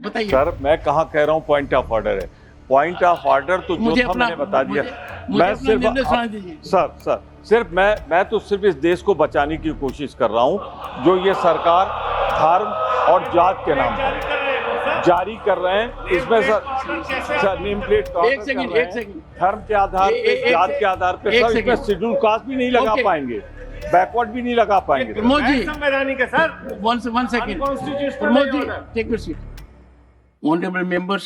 बताइए सर मैं कहाँ कह रहा हूँ पॉइंट ऑफ ऑर्डर है। पॉइंट ऑफ ऑर्डर तो जो था मैंने बता दिया। मैं सिर्फ सर सिर्फ मैं तो सिर्फ इस देश को बचाने की कोशिश कर रहा हूँ जो ये सरकार धर्म और जात के नाम पर जारी कर रहे हैं। इसमें सर नेम प्लेट एक सेकंड धर्म के आधार पे, जात के आधार पे, सर इसमें शेड्यूल कास्ट भी नहीं लगा पाएंगे, बैकवर्ड भी नहीं लगा पाएंगे। प्रमोद जी संवैधानिक है sir. One second Pramod ji take your seat. Honorable members,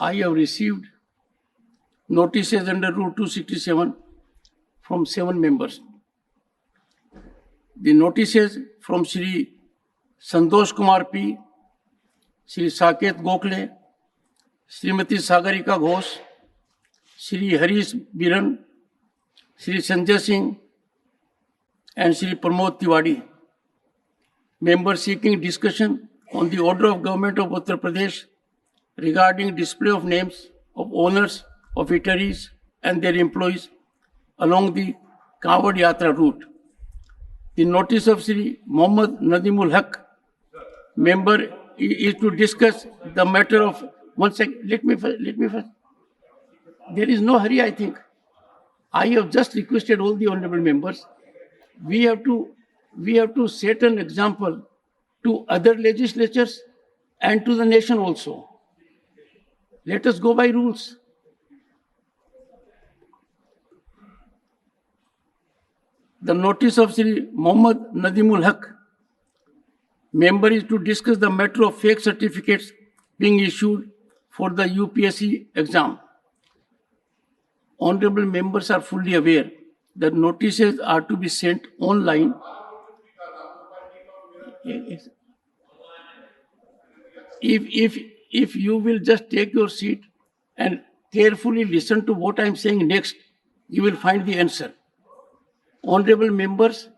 I have received notices under Rule 267 from 7 members. The notices from Shri Santosh Kumar P, Shri Saket Gokhale, Srimati Sagarika Ghosh, Shri Harish Biran, Shri Sanjay Singh, and Shri Pramod Tiwari. Members seeking discussion on the order of Government of Uttar Pradesh regarding display of names of owners of eateries and their employees along the Kawad Yatra route. The notice of Sri Mohammad Nadimul Haq, member, is to discuss the matter of. One second, let me first. There is no hurry, I think. I have just requested all the honorable members. We have to set an example to other legislatures and to the nation also. Let us go by rules. The notice of Sri Mohammad Nadimul Haq, member, is to discuss the matter of fake certificates being issued for the UPSC exam. Honorable members are fully aware that notices are to be sent online. If you will just take your seat and carefully listen to what I am saying next, you will find the answer. Honorable members,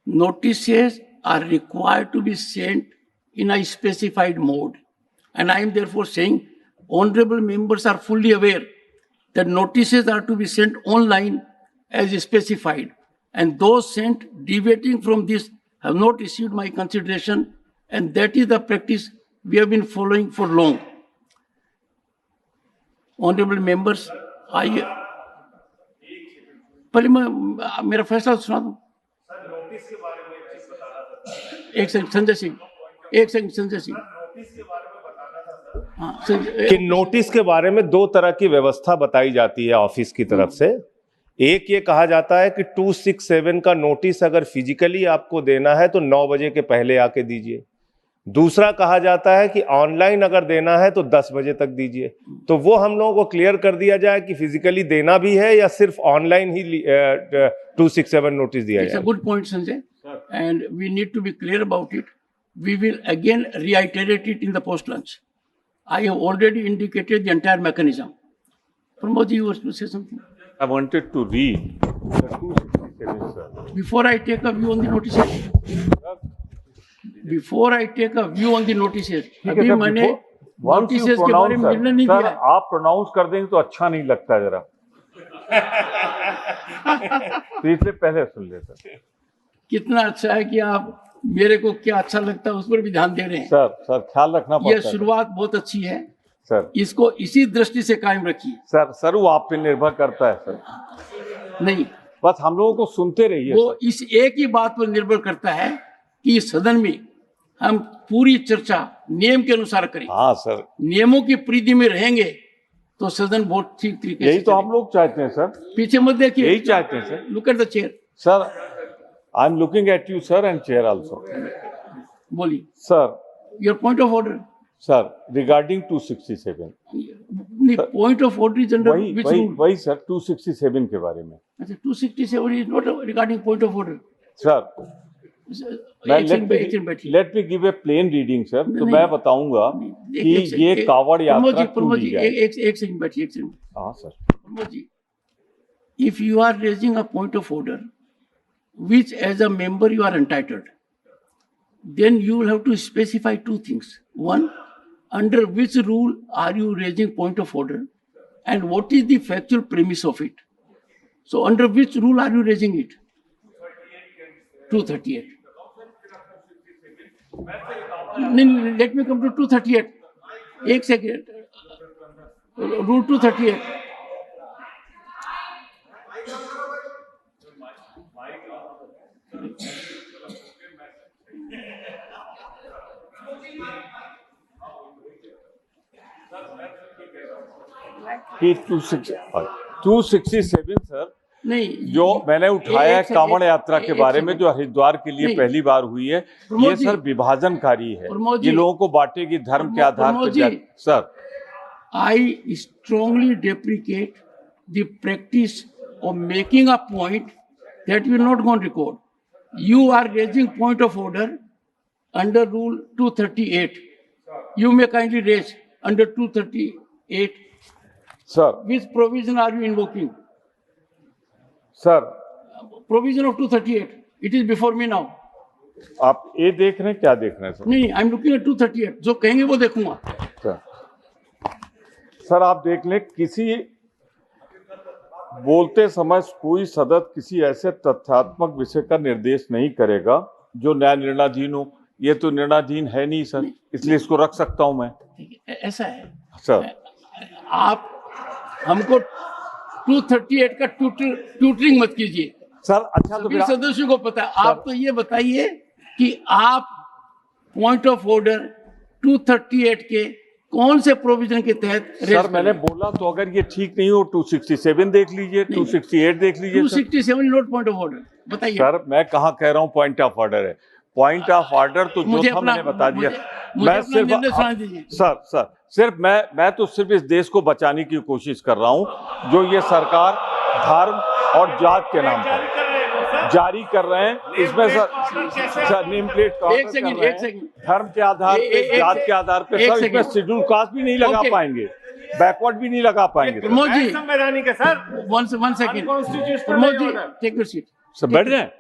notices are required to be sent in a specified mode. And I am therefore saying, honorable members are fully aware that notices are to be sent online as specified. And those sent deviating from this have not received my consideration, and that is the practice we have been following for long. Honorable members, पहले मैं मेरा फैसला सुना दूं। एक second Sanjay Singh कि notice के बारे में दो तरह की व्यवस्था बताई जाती है ऑफिस की तरफ से। एक ये कहा जाता है कि 267 का नोटिस अगर फिजिकली आपको देना है तो 9 बजे के पहले आके दीजिए। दूसरा कहा जाता है कि ऑनलाइन अगर देना है तो 10 बजे तक दीजिए। तो वो हम लोगों को क्लियर कर दिया जाए कि फिजिकली देना भी है या सिर्फ ऑनलाइन ही 267 नोटिस दिया जाए। It's a good point, Sanjay, and we need to be clear about it. We will again reiterate it in the post lunch. I have already indicated the entire mechanism. Pramod, you were to say something. I wanted to read the 267, sir. Before I take a view on the notices. Before I take a view on the notices. अभी मैंने notices के बारे में निर्णय नहीं किया। आप pronounce कर देंगे तो अच्छा नहीं लगता जरा। तो इसलिए पहले सुन ले सर। कितना अच्छा है कि आप मेरे को क्या अच्छा लगता है उस पर भी ध्यान दे रहे हैं। सर ख्याल रखना पड़ता है। ये शुरुआत बहुत अच्छी है सर, इसको इसी दृष्टि से कायम रखिए। सर वो आप पे निर्भर करता है सर। नहीं, बस हम लोगों को सुनते रहिए। वो इस एक ही बात पर निर्भर करता है कि सदन में हम पूरी चर्चा नियम के अनुसार करें। हाँ सर, नियमों की परिधि में रहेंगे तो सदन बहुत ठीक तरीके से। यही तो हम लोग चाहते हैं सर। पीछे मत देखिए, यही चाहते हैं sir. Look at the chair. Sir, I am looking at you sir and chair also. बोलिए sir. Your point of order. Sir, regarding 267। Point of order is under which rule? वही सर 267 के बारे में। अच्छा, 267 is not regarding point of order. Sir, let me give a plain reading sir. तो मैं बताऊंगा कि ये कावड़ यात्रा क्यों ली जाए। एक सेकंड बैठिए, एक सेकंड। हाँ sir. Pramod ji, if you are raising a point of order which as a member you are entitled, then you will have to specify two things. One, under which rule are you raising point of order and what is the factual premise of it? So under which rule are you raising it? 238. नहीं, let me come to 238. एक second. Rule 238. कि 267 sir नहीं, जो मैंने उठाया है एक Kanwar second, यात्रा के एक बारे में सेकंड। जो हरिद्वार के लिए नहीं। पहली बार हुई है, प्रमोद ये जी। सर विभाजनकारी है। प्रमोद ये जी। लोगों को बांटेगी धर्म के आधार प्रमोद पर जी। Sir I strongly deprecate the practice of making a point that will not go on record. You are raising point of order under Rule 238. You may kindly raise under 238. Sir Which provision are you invoking? Sir Provision of 238. It is before me now. आप ये देख रहे हैं, क्या देख रहे हैं sir? नहीं, I'm looking at 238. जो कहेंगे वो देखूंगा. सर आप देख लें, किसी बोलते समय कोई सदस्य किसी ऐसे तथ्यात्मक विषय का निर्देश नहीं करेगा जो न्याय निर्णयाधीन हो। ये तो निर्णयाधीन है नहीं सर, इसलिए इसको रख सकता हूं मैं। ऐसा है सर आप हमको 238 का ट्यूटरिंग मत कीजिए सर अच्छा तो सभी सदस्यों को पता है। आप तो ये बताइए कि आप पॉइंट ऑफ ऑर्डर 238 के कौन से प्रोविजन के तहत सर मैंने बोला तो अगर ये ठीक नहीं हो 267 देख लीजिए, 268 देख लीजिए। 267 नोट पॉइंट ऑफ ऑर्डर बताइए सर मैं कहाँ कह रहा हूँ पॉइंट ऑफ ऑर्डर है। पॉइंट ऑफ ऑर्डर तो जो था मैंने बता दिया। मैं सिर्फ सर सिर्फ मैं तो सिर्फ इस देश को बचाने की कोशिश कर रहा हूँ जो ये सरकार धर्म और जात के नाम पर जारी कर रहे हैं। इसमें सर नेम प्लेट एक सेकंड धर्म के आधार पे, जात के आधार पे सर इसमें शेड्यूल कास्ट भी नहीं लगा पाएंगे, बैकवर्ड भी नहीं लगा पाएंगे। प्रमोद जी संवैधानिक है sir. One second Pramod ji take your seat sir बैठ रहे हैं।